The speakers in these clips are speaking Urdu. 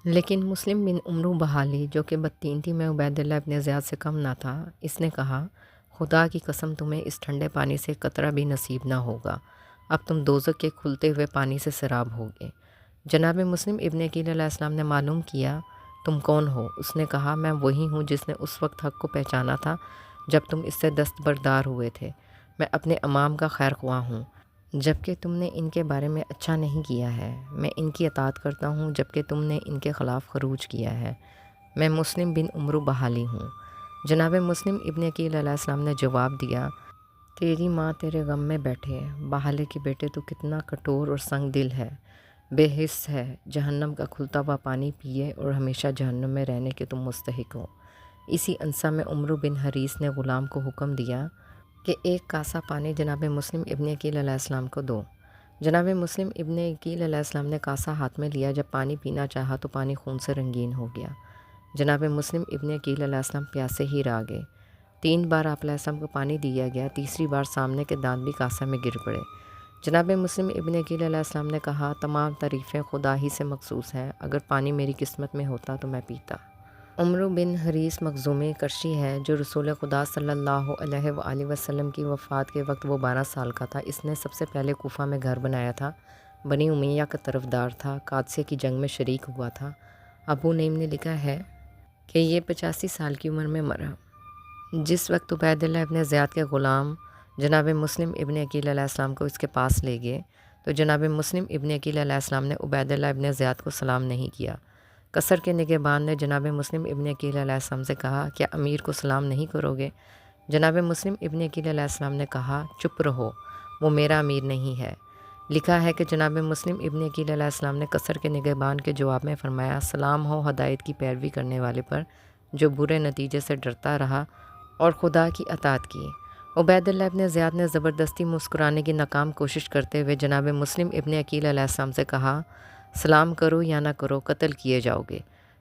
لیکن مسلم بن عمرو بحالی جو کہ بدتین تھی میں عبیداللہ ابن زیاد سے کم نہ تھا، اس نے کہا خدا کی قسم تمہیں اس ٹھنڈے پانی سے قطرہ بھی نصیب نہ ہوگا، اب تم دوزخ کے کھلتے ہوئے پانی سے سیراب ہوگے۔ جناب مسلم ابن عقیل علیہ السلام نے معلوم کیا تم کون ہو؟ اس نے کہا میں وہی ہوں جس نے اس وقت حق کو پہچانا تھا جب تم اس سے دستبردار ہوئے تھے۔ میں اپنے امام کا خیر خواہ ہوں جبکہ تم نے ان کے بارے میں اچھا نہیں کیا ہے، میں ان کی اطاعت کرتا ہوں جبکہ تم نے ان کے خلاف خروج کیا ہے۔ میں مسلم بن عمرو بحالی ہوں۔ جناب مسلم ابن عقیل علیہ السلام نے جواب دیا تیری ماں تیرے غم میں بیٹھے، بحالی کے بیٹے تو کتنا کٹور اور سنگ دل ہے، بے حس ہے، جہنم کا کھلتا ہوا پانی پیے اور ہمیشہ جہنم میں رہنے کے تم مستحق ہو۔ اسی انصا میں عمرو بن حریث نے غلام کو حکم دیا کہ ایک کاسہ پانی جناب مسلم ابن عقیل علیہ السلام کو دو۔ جناب مسلم ابن عقیل علیہ السلام نے کاسہ ہاتھ میں لیا، جب پانی پینا چاہا تو پانی خون سے رنگین ہو گیا۔ جناب مسلم ابن عقیل علیہ السلام پیاسے ہی رہ گئے۔ 3 بار آپ علیہ السلام کو پانی دیا گیا، تیسری بار سامنے کے دانت بھی کاسہ میں گر پڑے۔ جناب مسلم ابن عقیل علیہ السلام نے کہا تمام تعریفیں خدا ہی سے مخصوص ہیں، اگر پانی میری قسمت میں ہوتا تو میں پیتا۔ عمرو بن حریث مخزومی کرشی ہے جو رسول خدا صلی اللہ علیہ وآلہ وسلم کی وفات کے وقت وہ 12 سال کا تھا۔ اس نے سب سے پہلے کوفہ میں گھر بنایا تھا، بنی امیہ کا طرفدار تھا، قادسیہ کی جنگ میں شریک ہوا تھا۔ ابو نعیم نے لکھا ہے کہ یہ 85 سال کی عمر میں مرا۔ جس وقت عبیداللہ ابن زیاد کے غلام جناب مسلم ابن عقیل علیہ السلام کو اس کے پاس لے گئے تو جناب مسلم ابن عقیل علیہ السلام نے عبیداللہ ابن زیاد کو سلام نہیں کیا۔ قصر کے نگہبان نے جناب مسلم ابن عقیل علیہ السلام سے کہا کیا امیر کو سلام نہیں کرو گے؟ جناب مسلم ابن عقیل علیہ السلام نے کہا چپ رہو، وہ میرا امیر نہیں ہے۔ لکھا ہے کہ جناب مسلم ابن عقیل علیہ السلام نے قصر کے نگہبان کے جواب میں فرمایا سلام ہو ہدایت کی پیروی کرنے والے پر جو برے نتیجے سے ڈرتا رہا اور خدا کی اطاعت کی۔ عبیداللہ ابن زیاد نے زبردستی مسکرانے کی ناکام کوشش کرتے ہوئے جناب مسلم ابن عقیل علیہ السلام سے کہا سلام کرو یا نہ کرو قتل کیے جاؤ گے۔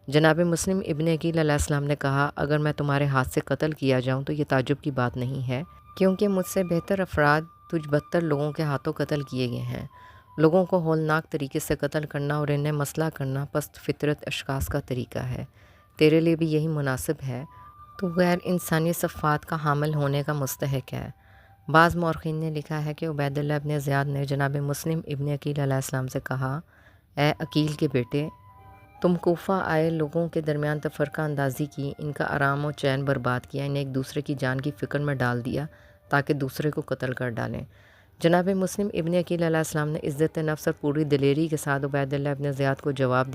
جناب مسلم ابن عقیل علیہ السلام نے کہا اگر میں تمہارے ہاتھ سے قتل کیا جاؤں تو یہ تعجب کی بات نہیں ہے، کیونکہ مجھ سے بہتر افراد تجھ بدتر لوگوں کے ہاتھوں قتل کیے گئے ہیں۔ لوگوں کو ہولناک طریقے سے قتل کرنا اور انہیں مسئلہ کرنا پست فطرت اشخاص کا طریقہ ہے، تیرے لیے بھی یہی مناسب ہے، تو غیر انسانی صفات کا حامل ہونے کا مستحق ہے۔ بعض مورخین نے لکھا ہے کہ عبیداللہ ابن زیاد نے جناب مسلم ابن عقیل علیہ السلام سے کہا اے عقیل کے بیٹے، تم کوفہ آئے لوگوں کے درمیان تفرقہ اندازی کی، ان کا آرام و چین برباد کیا، انہیں ایک دوسرے کی جان کی فکر میں ڈال دیا تاکہ دوسرے کو قتل کر ڈالیں۔ جناب مسلم ابن عقیل علیہ السلام نے عزت نفس اور پوری دلیری کے ساتھ عبیداللہ ابن زیاد کو جواب دیا